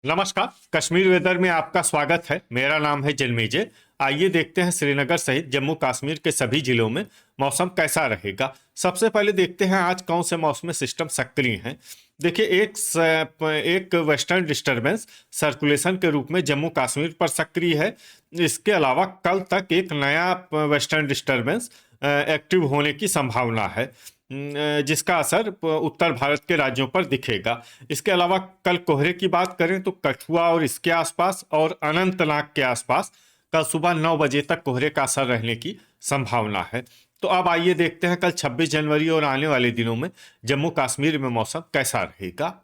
नमस्कार। कश्मीर वेदर में आपका स्वागत है। मेरा नाम है जन्मेजय। आइए देखते हैं श्रीनगर सहित जम्मू कश्मीर के सभी जिलों में मौसम कैसा रहेगा। सबसे पहले देखते हैं आज कौन से मौसमी सिस्टम सक्रिय हैं। देखिए, एक वेस्टर्न डिस्टरबेंस सर्कुलेशन के रूप में जम्मू कश्मीर पर सक्रिय है। इसके अलावा कल तक एक नया वेस्टर्न डिस्टरबेंस एक्टिव होने की संभावना है, जिसका असर उत्तर भारत के राज्यों पर दिखेगा। इसके अलावा कल कोहरे की बात करें तो कठुआ और इसके आसपास और अनंतनाग के आसपास कल सुबह 9 बजे तक कोहरे का असर रहने की संभावना है। तो अब आइए देखते हैं कल 26 जनवरी और आने वाले दिनों में जम्मू कश्मीर में मौसम कैसा रहेगा।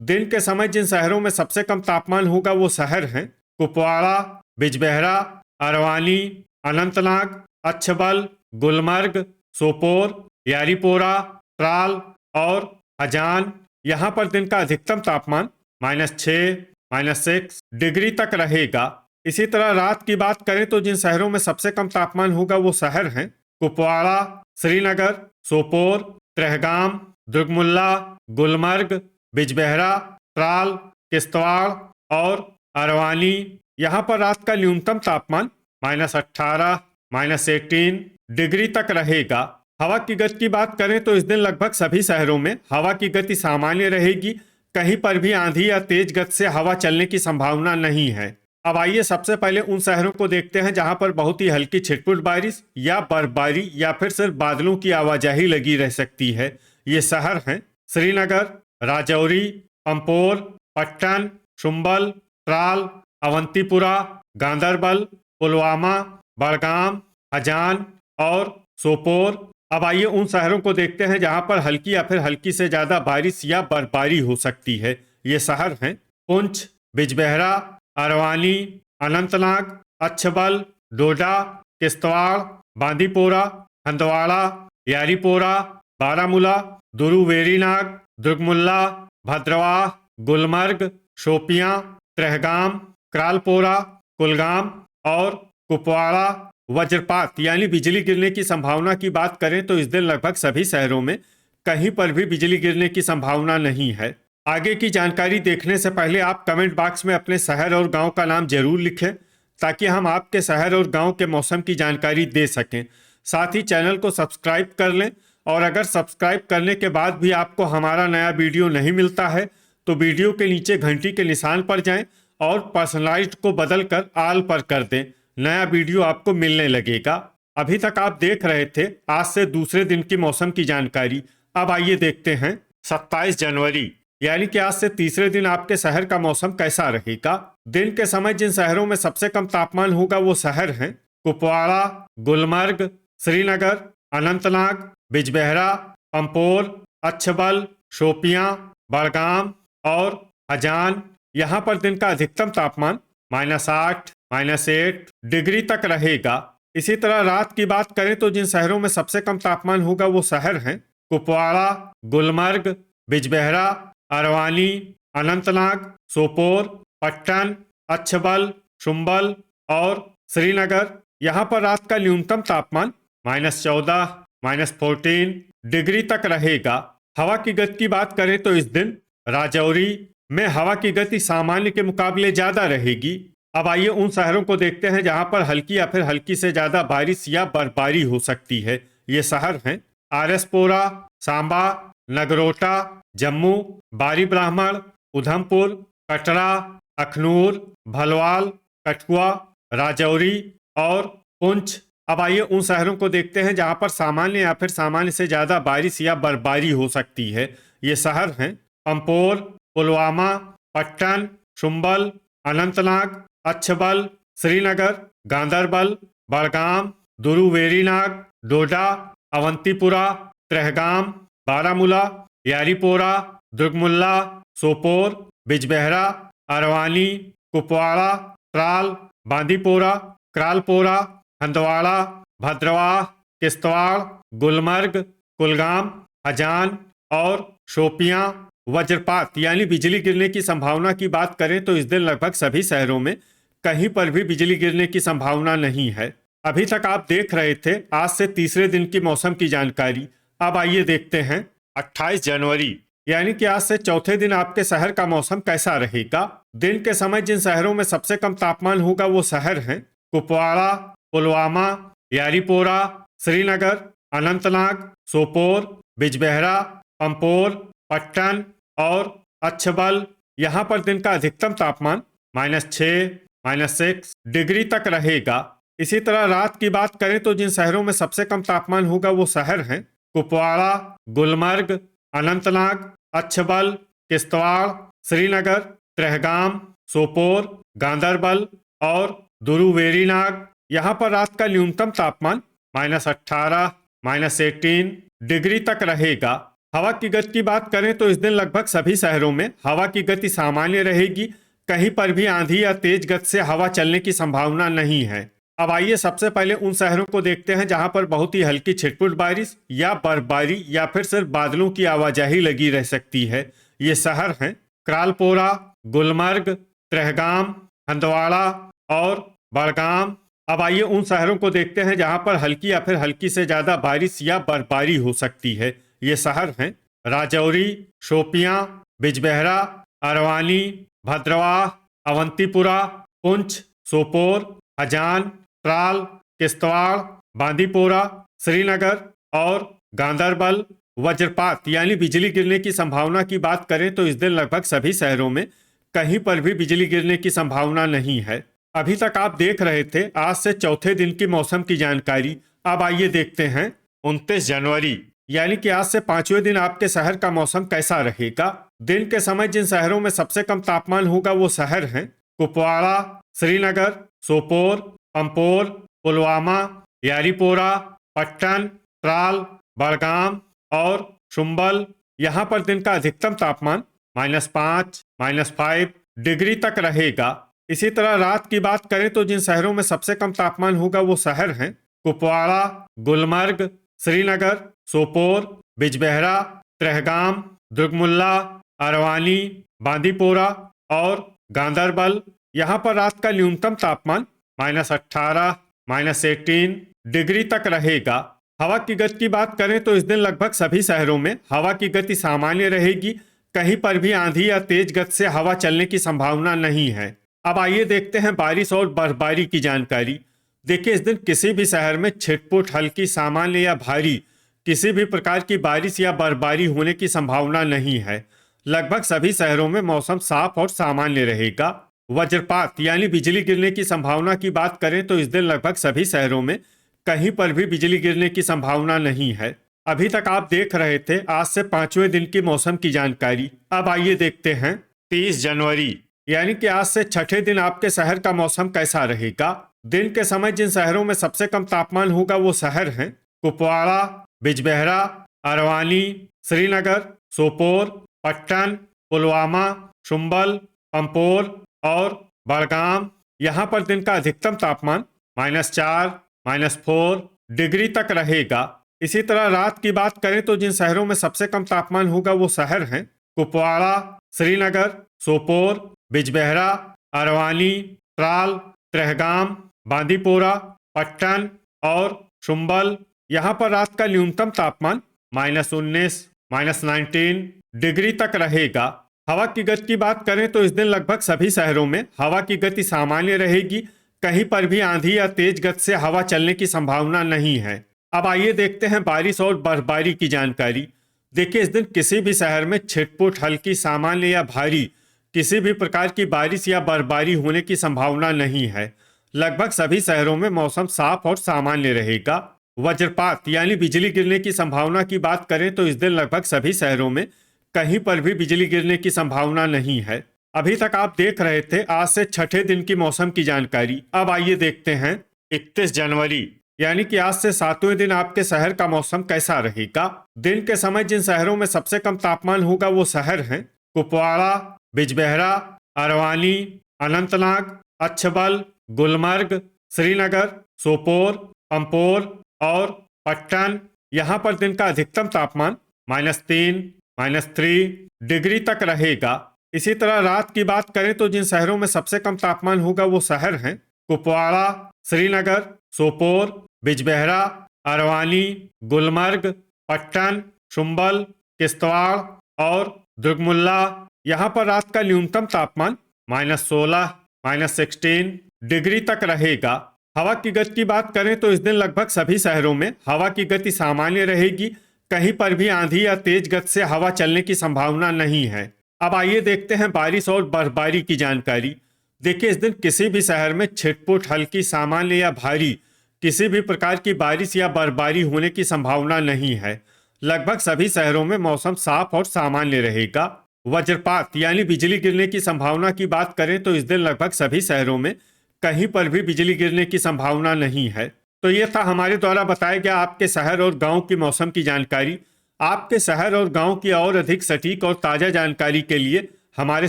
दिन के समय जिन शहरों में सबसे कम तापमान होगा वो शहर हैं कुपवाड़ा, बिजबेहरा, अरवानी, अनंतनाग, अच्छबल, गुलमर्ग, सोपोर, यारीपोरा, त्राल और हजान। यहाँ पर दिन का अधिकतम तापमान -6, -6 डिग्री तक रहेगा। इसी तरह रात की बात करें तो जिन शहरों में सबसे कम तापमान होगा वो शहर हैं कुपवाड़ा, श्रीनगर, सोपोर, त्रेहगाम, दुर्गमुल्ला, गुलमर्ग, बिजबेहरा, त्राल, किश्तवाड़ और अरवानी। यहाँ पर रात का न्यूनतम तापमान -18, -18 डिग्री तक रहेगा। हवा की गति की बात करें तो इस दिन लगभग सभी शहरों में हवा की गति सामान्य रहेगी। कहीं पर भी आंधी या तेज गति से हवा चलने की संभावना नहीं है। अब आइए सबसे पहले उन शहरों को देखते हैं जहां पर बहुत ही हल्की छिटपुट बारिश या बर्फबारी या फिर सिर्फ बादलों की आवाजाही लगी रह सकती है। ये शहर हैं श्रीनगर, राजौरी, पंपोर, पट्टन, शुम्बल, त्राल, अवंतीपुरा, गांदरबल, पुलवामा, बड़गाम, हजान और सोपोर। अब आइए उन शहरों को देखते हैं जहां पर हल्की या फिर हल्की से ज्यादा बारिश या बर्फबारी हो सकती है। ये शहर हैं पुंछ, बिजबेहरा, अरवानी, अनंतनाग, अच्छबल, डोडा, किश्तवाड़, बांदीपोरा, हंदवाड़ा, यारीपोरा, बारामूला, दुरुवेरीनाग, दुर्गमुल्ला, भद्रवाह, गुलमर्ग, शोपियां, त्रेहगाम, क्रालपोरा, कुलगाम और कुपवाड़ा। वज्रपात यानी बिजली गिरने की संभावना की बात करें तो इस दिन लगभग सभी शहरों में कहीं पर भी बिजली गिरने की संभावना नहीं है। आगे की जानकारी देखने से पहले आप कमेंट बॉक्स में अपने शहर और गांव का नाम जरूर लिखें ताकि हम आपके शहर और गांव के मौसम की जानकारी दे सकें। साथ ही चैनल को सब्सक्राइब कर लें और अगर सब्सक्राइब करने के बाद भी आपको हमारा नया वीडियो नहीं मिलता है तो वीडियो के नीचे घंटी के निशान पर जाएं और पर्सनलाइज्ड को बदलकर ऑल पर कर दें। नया वीडियो आपको मिलने लगेगा। अभी तक आप देख रहे थे आज से दूसरे दिन की मौसम की जानकारी। अब आइए देखते हैं 27 जनवरी यानी कि आज से तीसरे दिन आपके शहर का मौसम कैसा रहेगा। दिन के समय जिन शहरों में सबसे कम तापमान होगा वो शहर हैं कुपवाड़ा, गुलमर्ग, श्रीनगर, अनंतनाग, बिजबेहरा, पंपोर, अच्छबल, शोपियां, बड़गाम और हजान। यहाँ पर दिन का अधिकतम तापमान -8, -8 डिग्री तक रहेगा। इसी तरह रात की बात करें तो जिन शहरों में सबसे कम तापमान होगा वो शहर हैं कुपवाड़ा, गुलमर्ग, बिजबेहरा, अरवानी, अनंतनाग, सोपोर, पट्टन, अच्छबल, शुम्बल और श्रीनगर। यहाँ पर रात का न्यूनतम तापमान -14, -14 डिग्री तक रहेगा। हवा की गति की बात करें तो इस दिन राजौरी में हवा की गति सामान्य के मुकाबले ज्यादा रहेगी। अब आइए उन शहरों को देखते हैं जहां पर हल्की या फिर हल्की से ज्यादा बारिश या बर्फबारी हो सकती है। ये शहर हैं आरएसपोरा, सांबा, नगरोटा, जम्मू, बारी ब्राह्मण, उधमपुर, कटरा, अखनूर, भलवाल, कठुआ, राजौरी और पुंछ। अब आइए उन शहरों को देखते हैं जहां पर सामान्य या फिर सामान्य से ज्यादा बारिश या बर्फबारी हो सकती है। ये शहर हैं पंपोर, पुलवामा, पट्टन, शुम्बल, अनंतनाग, अच्छबल, श्रीनगर, गांदरबल, बड़गाम, दुरुवेरीनाग, डोडा, अवंतीपुरा, त्रेहगाम, बारामूला, यारीपोरा, दुर्गमुल्ला, सोपोर, बिजबेहरा, अरवानी, कुपवाड़ा, त्राल, बांदीपोरा, क्रालपोरा, हंदवाड़ा, भद्रवाह, किश्तवाड़, गुलमर्ग, कुलगाम, हजान और शोपियां। वज्रपात यानी बिजली गिरने की संभावना की बात करें तो इस दिन लगभग सभी शहरों में कहीं पर भी बिजली गिरने की संभावना नहीं है। अभी तक आप देख रहे थे आज से तीसरे दिन की मौसम की जानकारी। अब आइए देखते हैं 28 जनवरी यानी कि आज से चौथे दिन आपके शहर का मौसम कैसा रहेगा। दिन के समय जिन शहरों में सबसे कम तापमान होगा वो शहर हैं कुपवाड़ा, पुलवामा, यारीपोरा, श्रीनगर, अनंतनाग, सोपोर, बिजबेहरा, पंपोर, पट्टन और अच्छबल। यहाँ पर दिन का अधिकतम तापमान -6, -6 डिग्री तक रहेगा। इसी तरह रात की बात करें तो जिन शहरों में सबसे कम तापमान होगा वो शहर हैं कुपवाड़ा, गुलमर्ग, अनंतनाग, अच्छबल, किश्तवाड़, श्रीनगर, त्रेहगाम, सोपोर, गांदरबल और दुरुवेरीनाग। यहाँ पर रात का न्यूनतम तापमान -18, -18 डिग्री तक रहेगा। हवा की गति की बात करें तो इस दिन लगभग सभी शहरों में हवा की गति सामान्य रहेगी। कहीं पर भी आंधी या तेज गति से हवा चलने की संभावना नहीं है। अब आइए सबसे पहले उन शहरों को देखते हैं जहां पर बहुत ही हल्की छिटपुट बारिश या बर्फबारी या फिर सिर्फ बादलों की आवाजाही लगी रह सकती है। ये शहर हैं क्रालपोरा, गुलमर्ग, त्रेहगाम, हंदवाड़ा और बड़गाम। अब आइए उन शहरों को देखते हैं जहां पर हल्की या फिर हल्की से ज्यादा बारिश या बर्फबारी हो सकती है। ये शहर हैं राजौरी, शोपियां, बिजबेहरा, अरवानी, भद्रवाह, अवंतीपुरा, पुंछ, सोपोर, हजान, त्राल, किश्तवाड़, बांदीपोरा, श्रीनगर और गांदरबल। वज्रपात यानी बिजली गिरने की संभावना की बात करें तो इस दिन लगभग सभी शहरों में कहीं पर भी बिजली गिरने की संभावना नहीं है। अभी तक आप देख रहे थे आज से चौथे दिन की मौसम की जानकारी। अब आइए देखते हैं 29 जनवरी यानी कि आज से पांचवें दिन आपके शहर का मौसम कैसा रहेगा। दिन के समय जिन शहरों में सबसे कम तापमान होगा वो शहर हैं कुपवाड़ा, श्रीनगर, सोपोर, पंपोर, पुलवामा, यारीपोरा, पट्टन, त्राल, बड़गाम और शुम्बल। यहाँ पर दिन का अधिकतम तापमान -5, -5 डिग्री तक रहेगा। इसी तरह रात की बात करें तो जिन शहरों में सबसे कम तापमान होगा वो शहर हैं कुपवाड़ा, गुलमर्ग, श्रीनगर, सोपोर, बिजबेहरा, त्रेहगाम, दुर्गमुल्ला, अरवानी, बांदीपोरा और गांदरबल। यहाँ पर रात का न्यूनतम तापमान -18, -18 डिग्री तक रहेगा। हवा की गति की बात करें तो इस दिन लगभग सभी शहरों में हवा की गति सामान्य रहेगी। कहीं पर भी आंधी या तेज गति से हवा चलने की संभावना नहीं है। अब आइए देखते हैं बारिश और बर्फबारी की जानकारी। देखिए इस दिन किसी भी शहर में छिटपुट, हल्की, सामान्य या भारी किसी भी प्रकार की बारिश या बर्फबारी होने की संभावना नहीं है। लगभग सभी शहरों में मौसम साफ और सामान्य रहेगा। वज्रपात यानी बिजली गिरने की संभावना की बात करें तो इस दिन लगभग सभी शहरों में कहीं पर भी बिजली गिरने की संभावना नहीं है। अभी तक आप देख रहे थे आज से पांचवें दिन की मौसम की जानकारी। अब आइए देखते हैं 30 जनवरी यानी कि आज से छठे दिन आपके शहर का मौसम कैसा रहेगा। दिन के समय जिन शहरों में सबसे कम तापमान होगा वो शहर हैं कुपवाड़ा, बिजबेहरा, अरवानी, श्रीनगर, सोपोर, पट्टन, पुलवामा, शुम्बल, पंपोर और बड़गाम। यहाँ पर दिन का अधिकतम तापमान -4, -4 डिग्री तक रहेगा। इसी तरह रात की बात करें तो जिन शहरों में सबसे कम तापमान होगा वो शहर हैं कुपवाड़ा, श्रीनगर, सोपोर, बिजबेहरा, अरवानी, त्राल, त्रेहगाम, बांदीपोरा, पट्टन और शुम्बल। यहाँ पर रात का न्यूनतम तापमान -19, -19 डिग्री तक रहेगा। हवा की गति की बात करें तो इस दिन लगभग सभी शहरों में हवा की गति सामान्य रहेगी। कहीं पर भी आंधी या तेज गति से हवा चलने की संभावना नहीं है। अब आइए देखते हैं बारिश और बर्फबारी की जानकारी। देखिए इस दिन किसी भी शहर में छिटपुट, हल्की, सामान्य या भारी किसी भी प्रकार की बारिश या बर्फबारी होने की संभावना नहीं है। लगभग सभी शहरों में मौसम साफ और सामान्य रहेगा। वज्रपात यानी बिजली गिरने की संभावना की बात करें तो इस दिन लगभग सभी शहरों में कहीं पर भी बिजली गिरने की संभावना नहीं है। अभी तक आप देख रहे थे आज से छठे दिन की मौसम की जानकारी। अब आइए देखते हैं 31 जनवरी यानी कि आज से सातवें दिन आपके शहर का मौसम कैसा रहेगा। दिन के समय जिन शहरों में सबसे कम तापमान होगा वो शहर हैं कुपवाड़ा, बिजबेहरा, अरवानी, अनंतनाग, अच्छबल, गुलमर्ग, श्रीनगर, सोपोर, पंपोर और पट्टन। यहाँ पर दिन का अधिकतम तापमान -3, -3 डिग्री तक रहेगा। इसी तरह रात की बात करें तो जिन शहरों में सबसे कम तापमान होगा वो शहर हैं कुपवाड़ा, श्रीनगर, सोपोर, बिजबेहरा, अरवानी, गुलमर्ग, पट्टन, शुम्बल, किश्तवाड़ और दुर्गमुल्ला, यहाँ पर रात का न्यूनतम तापमान -16, -16 डिग्री तक रहेगा। हवा की गति की बात करें तो इस दिन लगभग सभी शहरों में हवा की गति सामान्य रहेगी। कहीं पर भी आंधी या तेज गति से हवा चलने की संभावना नहीं है। अब आइए देखते हैं बारिश और बर्फबारी की जानकारी। देखिए, इस दिन किसी भी शहर में छिटपुट, हल्की, सामान्य या भारी किसी भी प्रकार की बारिश या बर्फबारी होने की संभावना नहीं है। लगभग सभी शहरों में मौसम साफ और सामान्य रहेगा। वज्रपात यानी बिजली गिरने की संभावना की बात करें तो इस दिन लगभग सभी शहरों में कहीं पर भी बिजली गिरने की संभावना नहीं है। तो ये था हमारे द्वारा बताया गया आपके शहर और गांव की मौसम की जानकारी। आपके शहर और गांव की और अधिक सटीक और ताज़ा जानकारी के लिए हमारे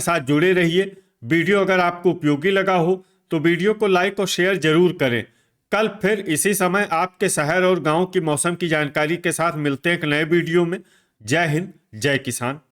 साथ जुड़े रहिए। वीडियो अगर आपको उपयोगी लगा हो तो वीडियो को लाइक और शेयर जरूर करें। कल फिर इसी समय आपके शहर और गांव की मौसम की जानकारी के साथ मिलते हैं एक नए वीडियो में। जय हिंद, जय किसान।